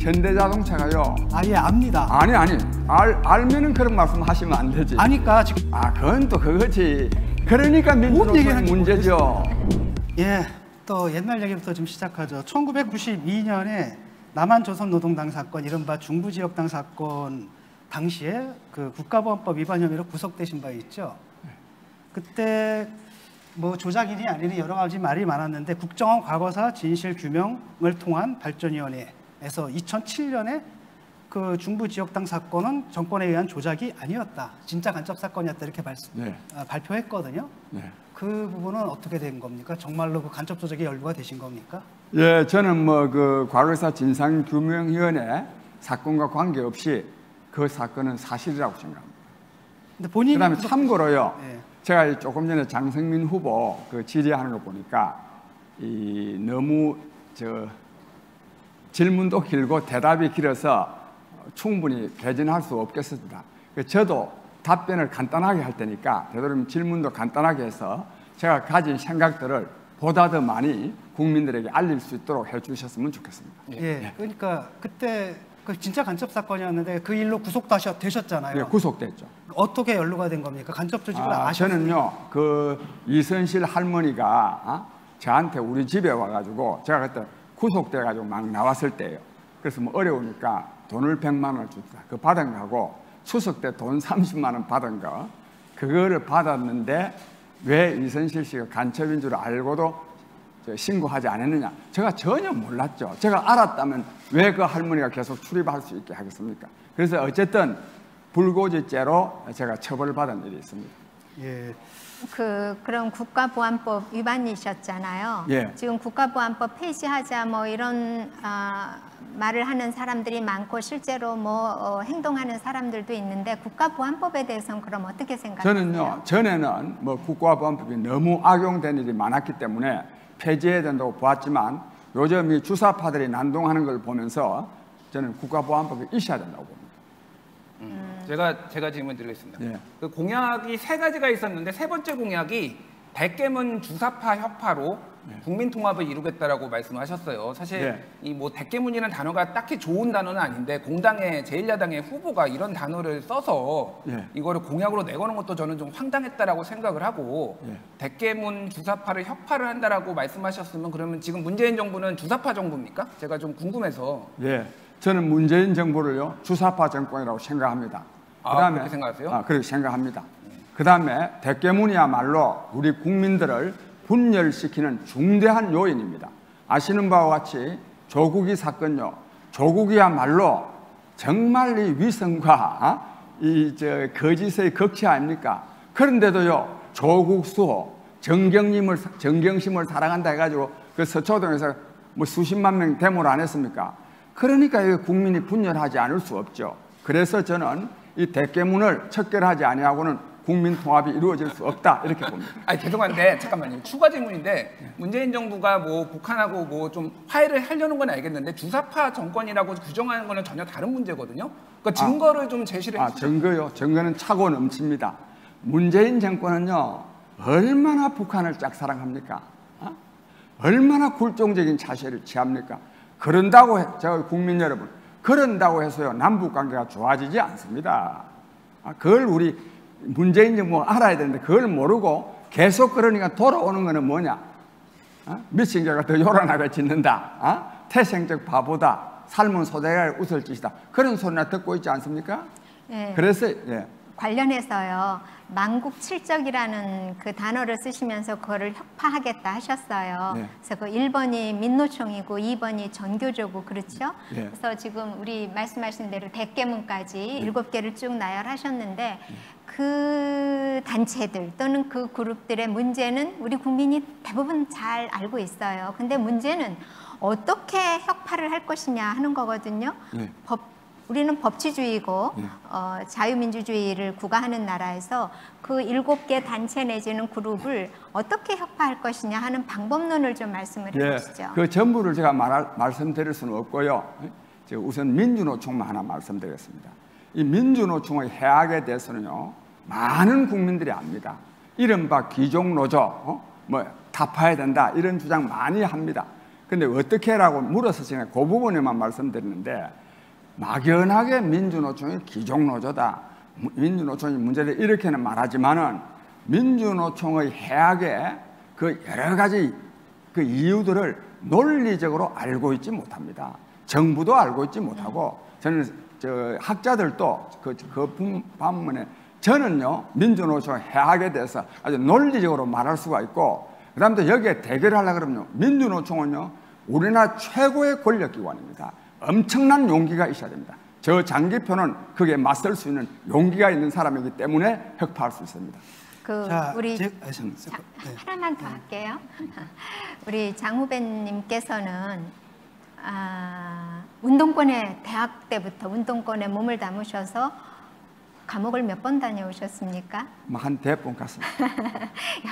현대자동차가요. 예, 압니다. 아니 알면은 그런 말씀 하시면 안 되지. 아니까 지금. 그건 또 그거지. 그러니까 민주노총이 문제죠. 예, 또 옛날 얘기부터 좀 시작하죠. 1992년에 남한조선노동당 사건, 이른바 중부지역당 사건 당시에 그 국가보안법 위반 혐의로 구속되신 바 있죠. 그때 뭐 조작이니 아니니 여러 가지 말이 많았는데 국정원 과거사 진실 규명을 통한 발전위원회에서 2007년에 그 중부지역당 사건은 정권에 의한 조작이 아니었다, 진짜 간첩 사건이었다, 이렇게 발표했거든요. 네. 그 부분은 어떻게 된 겁니까? 정말로 그 간첩 조작에 연루가 되신 겁니까? 예, 저는 뭐 그 과거사 진상규명위원회 사건과 관계없이 그 사건은 사실이라고 생각합니다. 근데 본인이 그다음에 참고로요. 예. 제가 조금 전에 장성민 후보 그 질의하는 거 보니까 너무 질문도 길고 대답이 길어서 충분히 개진할 수 없겠습니다. 저도 답변을 간단하게 할 테니까 되도록 질문도 간단하게 해서 제가 가진 생각들을 보다 더 많이 국민들에게 알릴 수 있도록 해주셨으면 좋겠습니다. 예, 그러니까 그때 그 진짜 간첩 사건이었는데 그 일로 구속도 되셨잖아요. 네, 구속됐죠. 어떻게 연루가 된 겁니까? 간첩 조직을 아셨어요? 저는요, 그 이선실 할머니가 저한테 우리 집에 와가지고 제가 그때 구속돼가지고 막 나왔을 때예요. 그래서 뭐 어려우니까 돈을 100만 원을 줍니다. 그 받은 거하고 추석 때 돈 30만 원 받은 거, 그거를 받았는데 왜 이선실 씨가 간첩인 줄 알고도 신고하지 않았느냐? 제가 전혀 몰랐죠. 제가 알았다면 왜 그 할머니가 계속 출입할 수 있게 하겠습니까? 그래서 어쨌든 불고지죄로 제가 처벌을 받은 일이 있습니다. 예. 그럼 국가보안법 위반이셨잖아요. 예. 지금 국가보안법 폐지하자 뭐 이런 말을 하는 사람들이 많고 실제로 뭐 행동하는 사람들도 있는데 국가보안법에 대해서는 그럼 어떻게 생각하세요? 저는요, 전에는 뭐 국가보안법이 너무 악용된 일이 많았기 때문에 폐지해야 된다고 보았지만 요즘 이 주사파들이 난동하는 걸 보면서 저는 국가보안법이 있어야 된다고 봅니다. 제가 질문 드리겠습니다. 예. 그 공약이 3가지가 있었는데 3번째 공약이 대깨문 주사파 혁파로 국민 통합을 이루겠다라고 말씀하셨어요. 사실 이 뭐 대깨문이라는 단어가 딱히 좋은 단어는 아닌데 공당의 제1야당의 후보가 이런 단어를 써서 이거를 공약으로 내거는 것도 저는 좀 황당했다라고 생각을 하고 대깨문 주사파를 혁파를 한다라고 말씀하셨으면 그러면 지금 문재인 정부는 주사파 정부입니까? 제가 좀 궁금해서. 예, 저는 문재인 정부를요 주사파 정권이라고 생각합니다. 그다음에 그렇게 생각하세요? 그렇게 생각합니다. 그 다음에 대깨문이야말로 우리 국민들을 분열시키는 중대한 요인입니다. 아시는 바와 같이 조국이 사건요, 조국이야말로 정말 이 위선과 거짓의 극치 아닙니까? 그런데도요, 조국 수호, 정경심을 사랑한다 해가지고 그 서초동에서 뭐 수십만 명 데모를 안 했습니까? 그러니까 국민이 분열하지 않을 수 없죠. 그래서 저는 이 대깨문을 척결하지 아니하고는 국민 통합이 이루어질 수 없다, 이렇게 봅니다. 아니, 죄송한데 잠깐만요. 추가 질문인데 문재인 정부가 뭐 북한하고 뭐 좀 화해를 하려는 건 알겠는데 주사파 정권이라고 규정하는 거는 전혀 다른 문제거든요. 그러니까 증거를 좀 제시를 해주세요. 증거요? 증거는 차고 넘칩니다. 문재인 정권은요, 얼마나 북한을 짝사랑합니까? 얼마나 굴종적인 자세를 취합니까? 그런다고 제가 국민 여러분, 그런다고 해서요 남북 관계가 좋아지지 않습니다. 그걸 우리 문재인 정부가 알아야 되는데 그걸 모르고 계속 그러니까 돌아오는 거는 뭐냐? 미친 개가 더 요란하게 짖는다. 태생적 바보다. 삶은 소대가 웃을 짓이다. 그런 소리나 듣고 있지 않습니까? 네. 그래서 관련해서요, 만국칠적이라는 그 단어를 쓰시면서 그거를 혁파하겠다 하셨어요. 그래서 그 1번이 민노총이고 2번이 전교조고 그렇죠? 그래서 지금 우리 말씀하신 대로 대깨문까지 7개를 쭉 나열하셨는데 그 단체들 또는 그 그룹들의 문제는 우리 국민이 대부분 잘 알고 있어요. 근데 문제는 어떻게 혁파를 할 것이냐 하는 거거든요. 우리는 법치주의고 자유민주주의를 구가하는 나라에서 그 7개 단체 내지는 그룹을 어떻게 혁파할 것이냐 하는 방법론을 좀 말씀을 해주시죠. 그 전부를 제가 말씀드릴 수는 없고요. 제가 우선 민주노총만 하나 말씀드리겠습니다. 이 민주노총의 해악에 대해서는요, 많은 국민들이 압니다. 이른바 귀족노조, 뭐 타파해야 된다, 이런 주장 많이 합니다. 근데 어떻게 라고 물어서 제가 그 부분에만 말씀드리는데, 막연하게 민주노총이 기종노조다, 민주노총이 문제를 이렇게는 말하지만은 민주노총의 해악의 그 여러 가지 그 이유들을 논리적으로 알고 있지 못합니다. 정부도 알고 있지 못하고, 저는 학자들도 그 반면에 저는요, 민주노총 해악에 대해서 아주 논리적으로 말할 수가 있고, 그 다음에 또 여기에 대결하려고 그러면요, 민주노총은요, 우리나라 최고의 권력기관입니다. 엄청난 용기가 있어야 됩니다. 저 장기표는 그게 맞설 수 있는 용기가 있는 사람이기 때문에 혁파할 수 있습니다. 우리 하나만 더 할게요. 우리 장 후배님께서는 운동권에 대학 때부터 운동권에 몸을 담으셔서 감옥을 몇 번 다녀오셨습니까? 한 100번 갔습니다.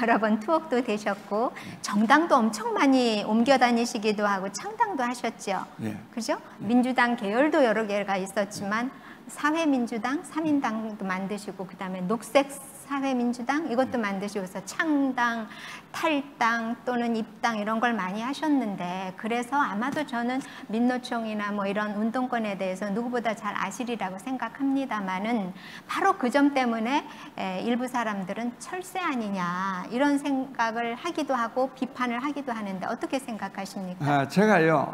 여러 번 투옥도 되셨고 정당도 엄청 많이 옮겨 다니시기도 하고 창당도 하셨죠. 네. 그죠? 네. 민주당 계열도 여러 개가 있었지만 사회민주당, 3인당도 만드시고 그다음에 녹색 사회민주당 이것도 만드시고서 창당, 탈당 또는 입당 이런 걸 많이 하셨는데, 그래서 아마도 저는 민노총이나 뭐 이런 운동권에 대해서 누구보다 잘 아시리라고 생각합니다만은 바로 그 점 때문에 일부 사람들은 철새 아니냐 이런 생각을 하기도 하고 비판을 하기도 하는데 어떻게 생각하십니까? 제가요,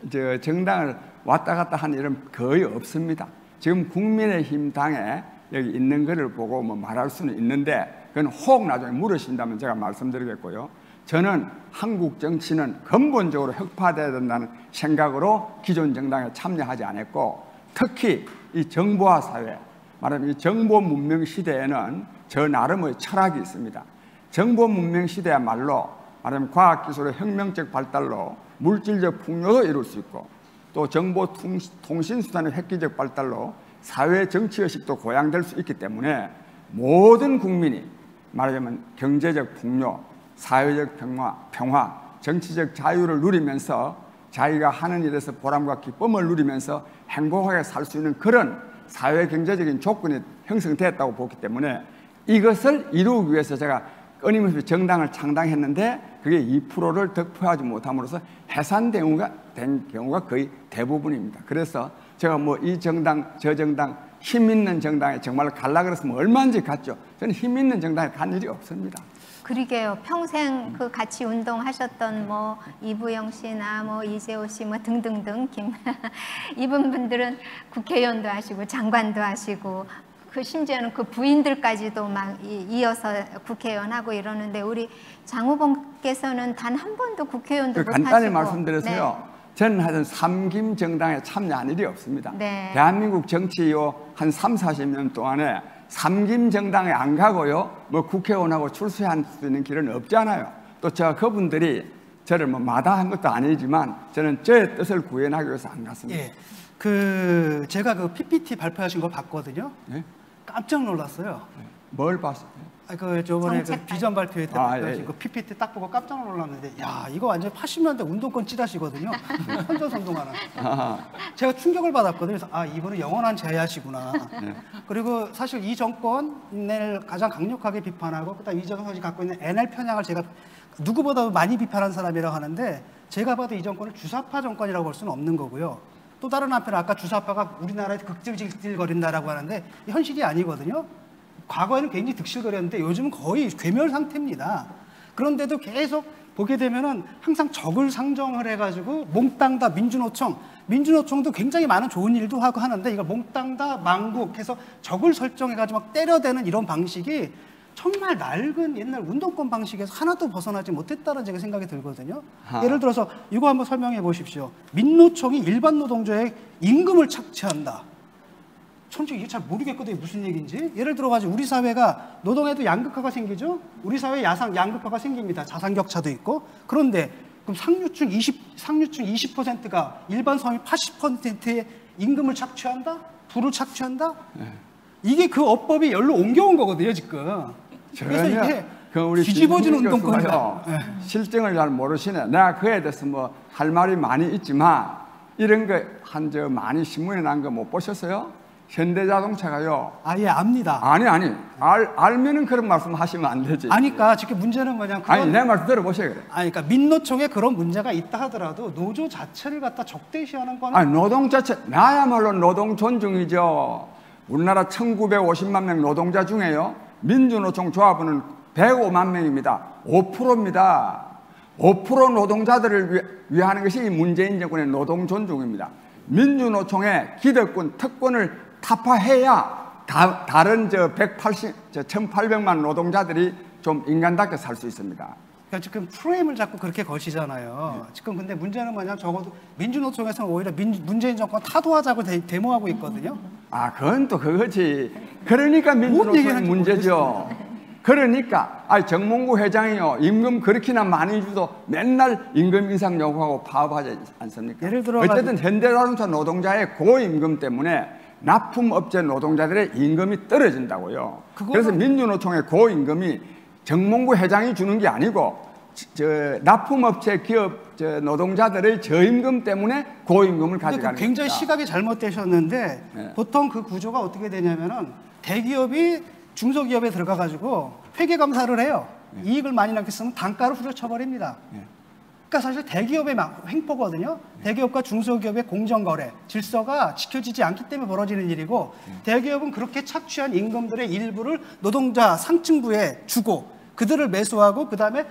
네. 정당을 왔다 갔다 하는 일은 거의 없습니다. 지금 국민의힘 당에 여기 있는 거를 보고 뭐 말할 수는 있는데, 그건 혹 나중에 물으신다면 제가 말씀드리겠고요. 저는 한국 정치는 근본적으로 혁파돼야 된다는 생각으로 기존 정당에 참여하지 않았고, 특히 이 정보화 사회, 말하면 이 정보 문명 시대에는 저 나름의 철학이 있습니다. 정보 문명 시대야말로 말하면 과학기술의 혁명적 발달로 물질적 풍요도 이룰 수 있고, 또 정보 통신수단의 획기적 발달로 사회 정치의식도 고양될 수 있기 때문에 모든 국민이 말하자면 경제적 풍요, 사회적 평화, 정치적 자유를 누리면서 자기가 하는 일에서 보람과 기쁨을 누리면서 행복하게 살 수 있는 그런 사회 경제적인 조건이 형성됐다고 보기 때문에 이것을 이루기 위해서 제가 끊임없이 정당을 창당했는데 그게 2%를 득표하지 못함으로써 해산된 경우가 거의 대부분입니다. 그래서 제가 뭐 이 정당 저 정당 힘 있는 정당에 정말 갈라 그랬으면 얼마든지 갔죠. 저는 힘 있는 정당에 간 일이 없습니다. 그러게요. 평생 그 같이 운동하셨던 뭐 이부영 씨나 뭐 이재호 씨 뭐 등등등 이분 분들은 국회의원도 하시고 장관도 하시고 그 심지어는 그 부인들까지도 막 이어서 국회의원 하고 이러는데, 우리 장 후보께서는 단 한 번도 국회의원도 못 하시고. 간단히 말씀드려서요. 네. 저는 하여튼 삼김 정당에 참여한 일이 없습니다. 네. 대한민국 정치요 한 3, 40년 동안에 삼김 정당에 안 가고요, 뭐 국회의원하고 출세할 수 있는 길은 없잖아요. 또 제가 그분들이 저를 뭐 마다한 것도 아니지만 저는 저의 뜻을 구현하기 위해서 안 갔습니다. 예. 제가 그 PPT 발표하신 거 봤거든요. 네? 깜짝 놀랐어요. 뭘 봤어요? 저번에 그 비전 발표회 때 발표하신 그 PPT 딱 보고 깜짝 놀랐는데, 야, 이거 완전 80년대 운동권 찌라시거든요. 혼자서 운동하는. 제가 충격을 받았거든요. 그래서 이분은 영원한 제야시구나. 네. 그리고 사실 이 정권을 가장 강력하게 비판하고, 그다음 이 정권이 갖고 있는 NL 편향을 제가 누구보다도 많이 비판한 사람이라고 하는데, 제가 봐도 이 정권을 주사파 정권이라고 볼 수는 없는 거고요. 또 다른 한편 아까 주사파가 우리나라에 극질질거린다라고 하는데 현실이 아니거든요. 과거에는 굉장히 득실거렸는데 요즘은 거의 괴멸 상태입니다. 그런데도 계속 보게 되면은 항상 적을 상정을 해가지고 몽땅 다 민주노총도 굉장히 많은 좋은 일도 하고 하는데, 이걸 몽땅 다 망국해서 적을 설정해가지고 막 때려대는 이런 방식이 정말 낡은 옛날 운동권 방식에서 하나도 벗어나지 못했다는 제가 생각이 들거든요. 예를 들어서 이거 한번 설명해 보십시오. 민노총이 일반 노동자의 임금을 착취한다. 솔직히 이게 잘 모르겠거든요. 무슨 얘기인지. 예를 들어가지고 우리 사회가 노동에도 양극화가 생기죠. 우리 사회에 양극화가 생깁니다. 자산격차도 있고. 그런데 그럼 상류층 20%가 일반 서민 80%의 임금을 착취한다? 부를 착취한다? 네. 이게 그 어법이 열로 옮겨온 거거든요, 지금. 그래서 이게 뒤집어지는 운동권이다. 실정을 잘 모르시네. 내가 그에 대해서 뭐 할 말이 많이 있지만 이런 거 많이 신문에 난 거 못 보셨어요? 현대자동차가요. 아예 압니다. 아니 알면은 그런 말씀 하시면 안 되지. 아니까 지금 문제는 뭐냐? 아니 내 말씀 들어보세요. 그래. 아니 그러니까 민노총에 그런 문제가 있다 하더라도 노조 자체를 갖다 적대시하는 거는 아니 노동 자체 나야말로 노동 존중이죠. 우리나라 1950만 명 노동자 중에요. 민주노총 조합원은 105만 명입니다. 5%입니다. 5% 노동자들을 위하는 것이 문재인 정권의 노동 존중입니다. 민주노총의 기득권, 특권을 타파해야 다른 1,800만 노동자들이 좀 인간답게 살 수 있습니다. 그러니까 지금 프레임을 자꾸 그렇게 거시잖아요. 지금 근데 문제는 뭐냐? 적어도 민주노총에서는 오히려 문재인 정권 타도하자고 데모하고 있거든요. 아, 그건 또 그거지. 그러니까 민주노총이 문제죠. 그러니까 정몽구 회장이요 임금 그렇게나 많이 주도 맨날 임금 인상 요구하고 파업하지 않습니까? 예를 들어 어쨌든 현대자동차 노동자의 고임금 때문에 납품업체 노동자들의 임금이 떨어진다고요. 그래서 민주노총의 고임금이 정몽구 회장이 주는 게 아니고 납품업체 기업 노동자들의 저임금 때문에 고임금을 가져가는 굉장히 겁니다. 시각이 잘못되셨는데 네. 보통 그 구조가 어떻게 되냐면은 대기업이 중소기업에 들어가가지고 회계감사를 해요. 이익을 많이 남겼으면 단가를 후려쳐버립니다. 그러니까 사실 대기업의 횡포거든요. 대기업과 중소기업의 공정거래 질서가 지켜지지 않기 때문에 벌어지는 일이고 대기업은 그렇게 착취한 임금들의 일부를 노동자 상층부에 주고 그들을 매수하고 그다음에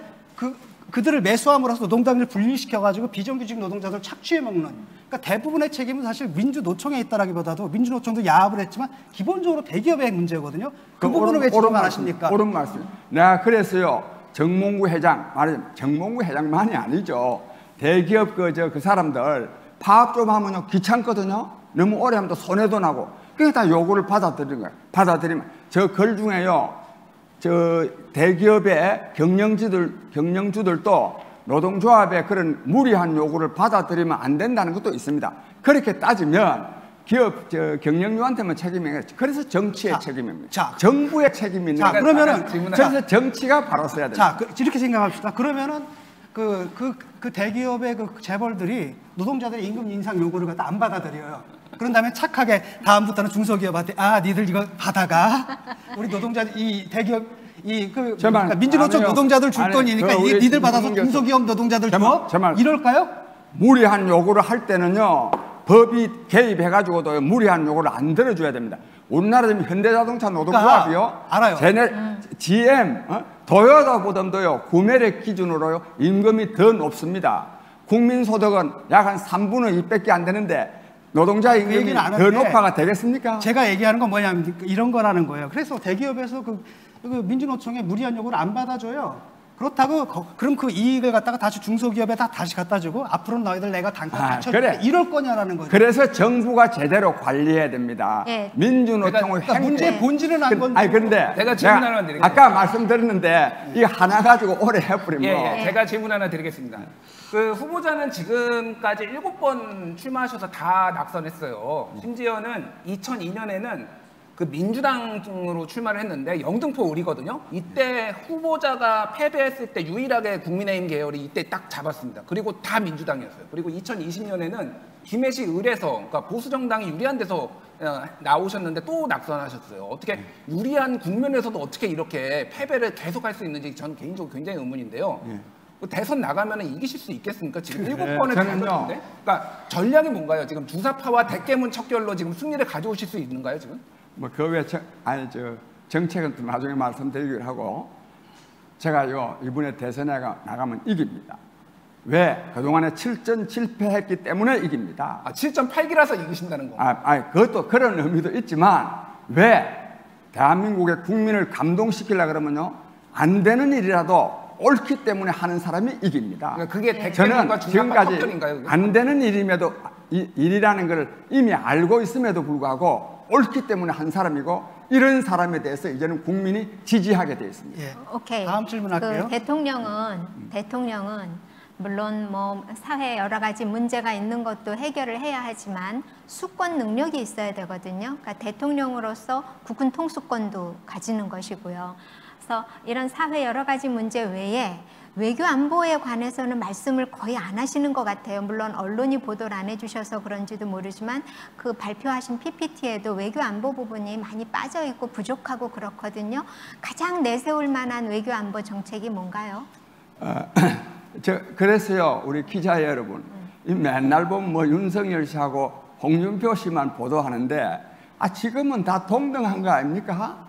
그들을 매수함으로써 노동당을 분리시켜가지고 비정규직 노동자들 착취해 먹는. 그러니까 대부분의 책임은 사실 민주노총에 있다라기보다도 민주노총도 야합을 했지만 기본적으로 대기업의 문제거든요. 그 부분을 왜 지금 안 하십니까? 옳은 말씀. 내가 그래서요 정몽구 회장 말하자면 정몽구 회장만이 아니죠. 대기업 그 사람들 파업 좀 하면요 귀찮거든요. 너무 오래 하면 또 손해도 나고. 그게 다 요구를 받아들이는 거예요. 받아들이면 저 글 중에요. 대기업의 경영주들도 노동조합의 그런 무리한 요구를 받아들이면 안 된다는 것도 있습니다. 그렇게 따지면 기업 경영주한테만 책임이 아니라 그래서 정치의 책임입니다. 정부의 책임이 있는 거예요. 그러면은 그래서 정치가 바로 써야 됩니다. 이렇게 생각합시다. 그러면은 그 대기업의 그 재벌들이 노동자들의 임금 인상 요구를 갖다 안 받아들여요. 그런 다음에 착하게 다음부터는 중소기업한테 니들 이거 받아가. 우리 노동자들 이 대기업 그러니까 민주노총 노동자들 줄 돈이니까 니들 받아서 중소기업 노동자들 줘? 이럴까요? 무리한 요구를 할 때는요 법이 개입해가지고도 무리한 요구를 안 들어줘야 됩니다. 우리나라 지금 현대자동차 노동조합이요. 알아요. GM, 도요타보다도요 구매력 기준으로요 임금이 더 높습니다. 국민소득은 약 한 3분의 2밖에 안 되는데 노동자 임금이 더 높아가 되겠습니까? 제가 얘기하는 건 뭐냐면 이런 거라는 거예요. 그래서 대기업에서 그 민주노총의 무리한 요구를 안 받아줘요. 그렇다고 그럼 그 이익을 갖다가 다시 중소기업에 다시 갖다 주고 앞으로는 너희들 내가 단가 낮춰줄게 이럴 거냐라는 거죠. 그래서 정부가 제대로 관리해야 됩니다. 예. 민주노총의 문제의 본질은 안 건데. 아니 근데 제가 질문 하나 드리겠습니다. 아까 말씀드렸는데 이 하나 가지고 오래 해버리면 제가 질문 하나 드리겠습니다. 그 후보자는 지금까지 7번 출마하셔서 다 낙선했어요. 심지어는 2002년에는 그 민주당으로 출마를 했는데 영등포 을이거든요. 이때 후보자가 패배했을 때 유일하게 국민의힘 계열이 이때 딱 잡았습니다. 그리고 다 민주당이었어요. 그리고 2020년에는 김해시 을에서 그러니까 보수 정당이 유리한 데서 나오셨는데 또 낙선하셨어요. 어떻게 유리한 국면에서도 어떻게 이렇게 패배를 계속할 수 있는지 저는 개인적으로 굉장히 의문인데요. 대선 나가면 이기실 수 있겠습니까? 지금 7번을 당했는데. 그러니까 전략이 뭔가요? 지금 주사파와 대깨문 척결로 지금 승리를 가져오실 수 있는가요, 지금? 그 외에 정책은 또 나중에 말씀드리기로 하고 제가요 이번에 대선에 나가면 이깁니다. 왜? 그동안에 7전 7패했기 때문에 이깁니다. 7.8기라서 이기신다는 거. 그것도 그런 의미도 있지만 왜? 대한민국의 국민을 감동시키려고 그러면요 안 되는 일이라도 옳기 때문에 하는 사람이 이깁니다. 그러니까 그게 저는 지금까지 안 되는 일임에도 일이라는 걸 이미 알고 있음에도 불구하고 옳기 때문에 한 사람이고 이런 사람에 대해서 이제는 국민이 지지하게 되어 있습니다. 오케이. 다음 질문할게요. 대통령은 물론 뭐 사회에 여러 가지 문제가 있는 것도 해결을 해야 하지만 수권 능력이 있어야 되거든요. 그러니까 대통령으로서 국군 통수권도 가지는 것이고요. 그래서 이런 사회 여러 가지 문제 외에 외교 안보에 관해서는 말씀을 거의 안 하시는 것 같아요. 물론 언론이 보도를 안 해주셔서 그런지도 모르지만 그 발표하신 PPT에도 외교 안보 부분이 많이 빠져 있고 부족하고 그렇거든요. 가장 내세울 만한 외교 안보 정책이 뭔가요? 그래서요, 우리 기자 여러분, 이 맨날 보면 뭐 윤석열 씨하고 홍준표 씨만 보도하는데, 지금은 다 동등한 거 아닙니까?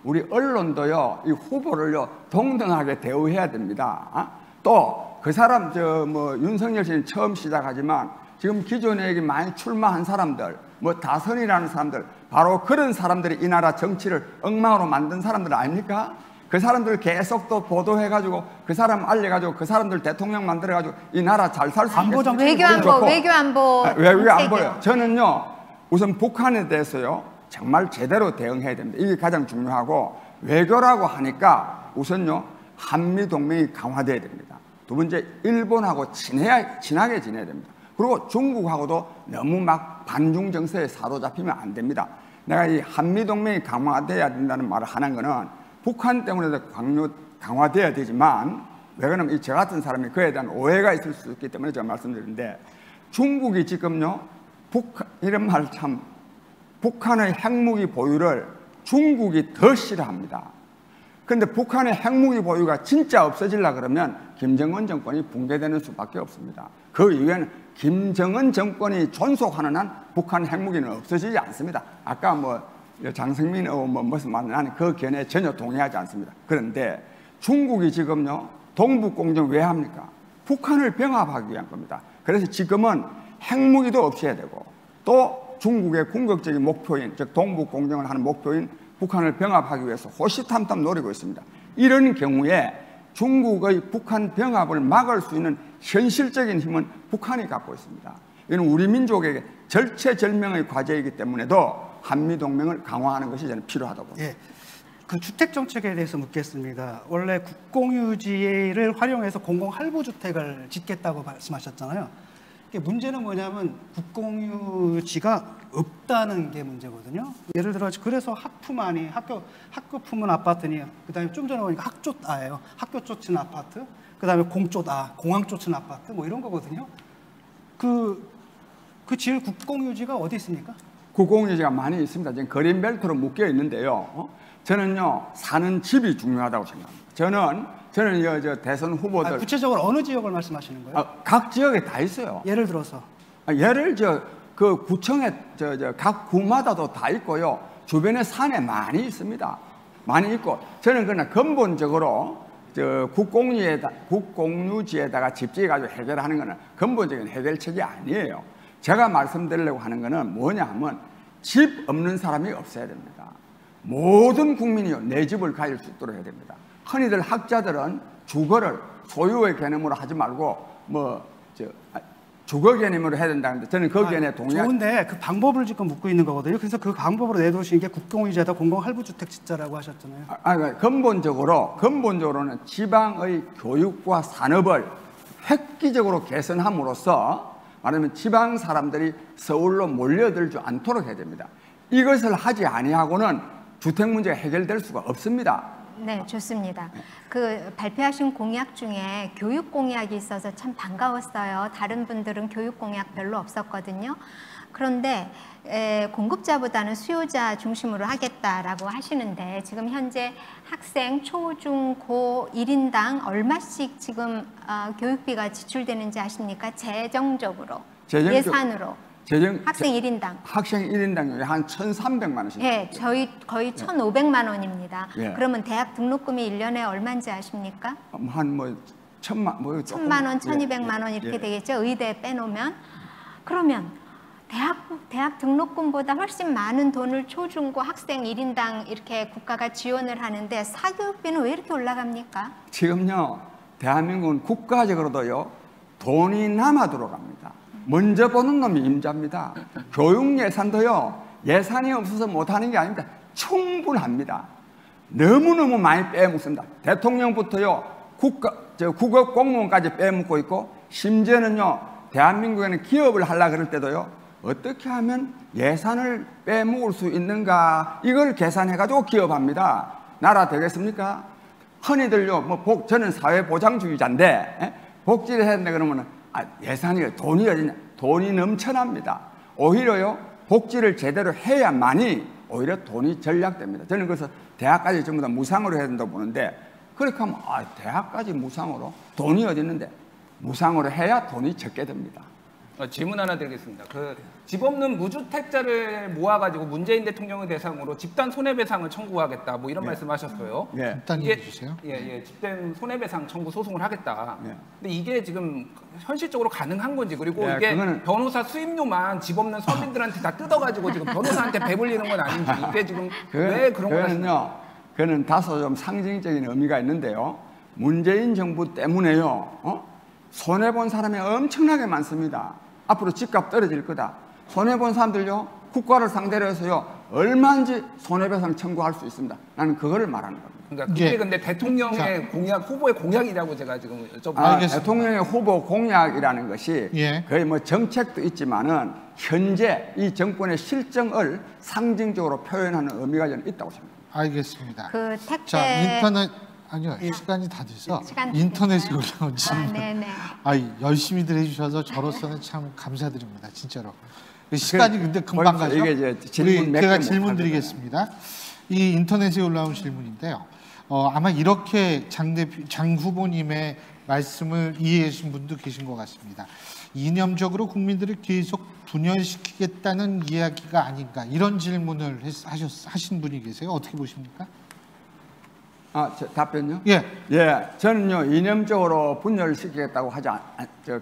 우리 언론도요, 이 후보를요, 동등하게 대우해야 됩니다. 또 그 사람, 윤석열 씨는 처음 시작하지만 지금 기존에 여기 많이 출마한 사람들, 뭐 다선이라는 사람들, 바로 그런 사람들이 이 나라 정치를 엉망으로 만든 사람들 아닙니까? 그 사람들 계속 또 보도해가지고 그 사람 알려가지고 그 사람들 대통령 만들어가지고 이 나라 잘 살 수 있겠습니다. 외교 안보요. 저는요, 우선 북한에 대해서요, 정말 제대로 대응해야 됩니다. 이게 가장 중요하고, 외교라고 하니까 우선요, 한미동맹이 강화돼야 됩니다. 두 번째, 일본하고 친하게 지내야 됩니다. 그리고 중국하고도 너무 막 반중 정서에 사로잡히면 안 됩니다. 내가 이 한미동맹이 강화돼야 된다는 말을 하는 거는 북한 때문에도 강화돼야 되지만, 왜 그러면 저 같은 사람이 그에 대한 오해가 있을 수 있기 때문에 제가 말씀드리는데, 중국이 지금요, 이런 말 참, 북한의 핵무기 보유를 중국이 더 싫어합니다. 그런데 북한의 핵무기 보유가 진짜 없어지려고 그러면 김정은 정권이 붕괴되는 수밖에 없습니다. 그 이유에는 김정은 정권이 존속하는 한 북한 핵무기는 없어지지 않습니다. 아까 장성민 의원 무슨 말, 나는 그 견해에 전혀 동의하지 않습니다. 그런데 중국이 지금요, 동북공정 왜 합니까? 북한을 병합하기 위한 겁니다. 그래서 지금은 핵무기도 없애야 되고, 또 중국의 궁극적인 목표인, 즉 동북공정을 하는 목표인 북한을 병합하기 위해서 호시탐탐 노리고 있습니다. 이런 경우에 중국의 북한 병합을 막을 수 있는 현실적인 힘은 북한이 갖고 있습니다. 이는 우리 민족에게 절체절명의 과제이기 때문에도 한미동맹을 강화하는 것이 저는 필요하다고 봅니다. 예. 그 주택 정책에 대해서 묻겠습니다. 원래 국공유지를 활용해서 공공할부주택을 짓겠다고 말씀하셨잖아요. 문제는 뭐냐면 국공유지가 없다는 게 문제거든요. 예를 들어 그래서 학푸만이 학교 품은 아파트니, 그다음에 좀 전에 보니까 학조아예요. 학교 쫓은 아파트, 그다음에 공항 쫓은 아파트, 뭐 이런 거거든요. 그 지을 국공유지가 어디 있습니까? 국공유지가 많이 있습니다. 지금 그린벨트로 묶여 있는데요. 저는요, 사는 집이 중요하다고 생각합니다. 저는 대선 후보들. 구체적으로 어느 지역을 말씀하시는 거예요? 각 지역에 다 있어요. 예를 들어서. 예를 그 구청에 각 구마다도 다 있고요. 주변에 산에 많이 있습니다. 많이 있고, 저는 그러나 근본적으로 국공유지에다가 집지어가지고 해결하는 거는 근본적인 해결책이 아니에요. 제가 말씀드리려고 하는 거는 뭐냐 하면, 집 없는 사람이 없어야 됩니다. 모든 국민이요, 내 집을 가질 수 있도록 해야 됩니다. 흔히들 학자들은 주거를 소유의 개념으로 하지 말고 주거 개념으로 해야 된다는데, 저는 그 개념에 동의하지. 좋은데 그 방법을 지금 묻고 있는 거거든요. 그래서 그 방법으로 내놓으신 게 국공유지에다 공공할부주택 짓자라고 하셨잖아요. 근본적으로는 지방의 교육과 산업을 획기적으로 개선함으로써 말하면 지방 사람들이 서울로 몰려들지 않도록 해야 됩니다. 이것을 하지 아니하고는 주택 문제가 해결될 수가 없습니다. 네, 좋습니다. 그 발표하신 공약 중에 교육 공약이 있어서 참 반가웠어요. 다른 분들은 교육 공약 별로 없었거든요. 그런데 공급자보다는 수요자 중심으로 하겠다라고 하시는데, 지금 현재 학생 초, 중, 고 1인당 얼마씩 지금 교육비가 지출되는지 아십니까? 재정적으로, 예산으로. 학생 1인당. 학생 1인당 한 1,300만 원씩. 예, 저희 거의 1,500만 원입니다. 예. 그러면 대학 등록금이 1년에 얼마인지 아십니까? 한 1,000만 원, 1,200만 원 이렇게 되겠죠. 의대 빼놓으면. 그러면 대학 등록금보다 훨씬 많은 돈을 초중고 학생 1인당 이렇게 국가가 지원을 하는데 사교육비는 왜 이렇게 올라갑니까? 지금요, 대한민국은 국가적으로도요, 돈이 남아 들어갑니다. 먼저 보는 놈이 임자입니다. 교육 예산도요, 예산이 없어서 못하는 게 아닙니다. 충분합니다. 너무너무 많이 빼먹습니다. 대통령부터요, 국가 공무원까지 빼먹고 있고, 심지어는요, 대한민국에는 기업을 하려고 그럴 때도요, 어떻게 하면 예산을 빼먹을 수 있는가, 이걸 계산해가지고 기업합니다. 나라 되겠습니까? 흔히들요, 뭐 저는 사회보장주의자인데 복지를 해야 된다 그러면 예산이 돈이 어디냐? 돈이 넘쳐납니다. 오히려요, 복지를 제대로 해야만이 오히려 돈이 절약됩니다. 저는 그래서 대학까지 전부 다 무상으로 해야 된다고 보는데, 그렇게 하면 대학까지 무상으로 돈이 어디 있는데 무상으로 해야 돈이 적게 됩니다. 질문 하나 드리겠습니다. 집 없는 무주택자를 모아가지고 문재인 대통령을 대상으로 집단 손해배상을 청구하겠다, 뭐 이런 말씀하셨어요. 일단 얘기해 주세요. 집단 손해배상 청구 소송을 하겠다. 근데 이게 지금 현실적으로 가능한 건지, 그리고 이게 변호사 수임료만 집 없는 서민들한테 다 뜯어가지고 지금 변호사한테 배불리는 건 아닌지, 이게 지금 왜 그런 거냐? 그거는 다소 좀 상징적인 의미가 있는데요. 문재인 정부 때문에요, 손해본 사람이 엄청나게 많습니다. 앞으로 집값 떨어질 거다. 손해본 사람들요, 국가를 상대로 해서요, 얼마인지 손해배상 청구할 수 있습니다. 나는 그거를 말하는 겁니다. 그러니까 그게 근데 대통령의 공약, 후보의 공약이라고 제가 지금 여쭤보는 대통령의 후보 공약이라는 것이 거의 뭐 정책도 있지만은 현재 이 정권의 실정을 상징적으로 표현하는 의미가 저는 있다고 생각합니다. 알겠습니다. 그 택배 자, 인터넷 아니요, 시간이 다 돼서 인터넷에 올라온 질문. 열심히들 해주셔서 저로서는 참 감사드립니다, 진짜로. 시간이 근데 금방 가죠. 이게 제가 질문 드리겠습니다. 이 인터넷에 올라온 질문인데요. 아마 이렇게 장 후보님의 말씀을 이해해 주신 분도 계신 것 같습니다. 이념적으로 국민들을 계속 분열시키겠다는 이야기가 아닌가, 이런 질문을 하신 분이 계세요. 어떻게 보십니까? 답변요? 예. 저는요, 이념적으로 분열시키겠다고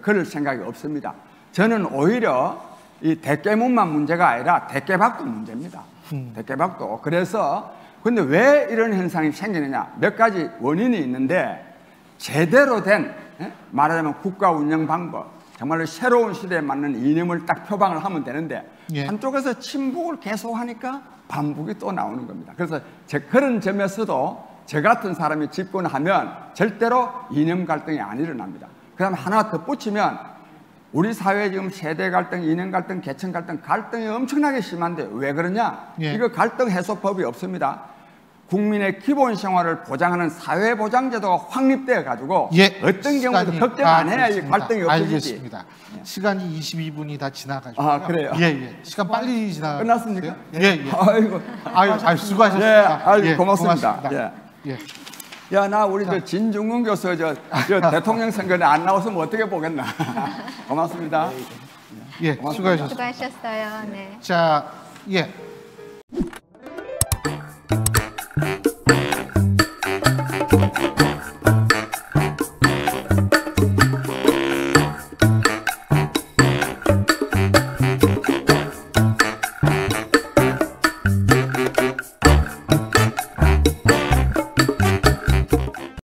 그럴 생각이 없습니다. 저는 오히려 이 대깨문만 문제가 아니라 대깨박도 문제입니다. 대깨박도. 그래서 근데 왜 이런 현상이 생기느냐? 몇 가지 원인이 있는데, 제대로 된 말하자면 국가 운영 방법, 정말로 새로운 시대에 맞는 이념을 딱 표방을 하면 되는데, 한쪽에서 친북을 계속하니까 반북이 또 나오는 겁니다. 그래서 그런 점에서도 저 같은 사람이 집권하면 절대로 이념 갈등이 안 일어납니다. 그 다음에 하나 더 붙이면, 우리 사회에 지금 세대 갈등, 이념 갈등, 계층 갈등, 갈등이 엄청나게 심한데 왜 그러냐? 이거 갈등 해소법이 없습니다. 국민의 기본 생활을 보장하는 사회보장제도가 확립되어 가지고 어떤 경우도 걱정 안 해야 이 갈등이 없어지지. 알겠습니다. 시간이 22분이 다 지나가지고요. 그래요? 시간 빨리 지나갔어요. 끝났습니까? 아이고, 수고하셨습니다. 고맙습니다. 나 우리 저 진중근 교수 저 대통령 선거에 안 나왔으면 어떻게 보겠나. 고맙습니다. 수고하셨습니다. 수고하셨어요. 네. 자,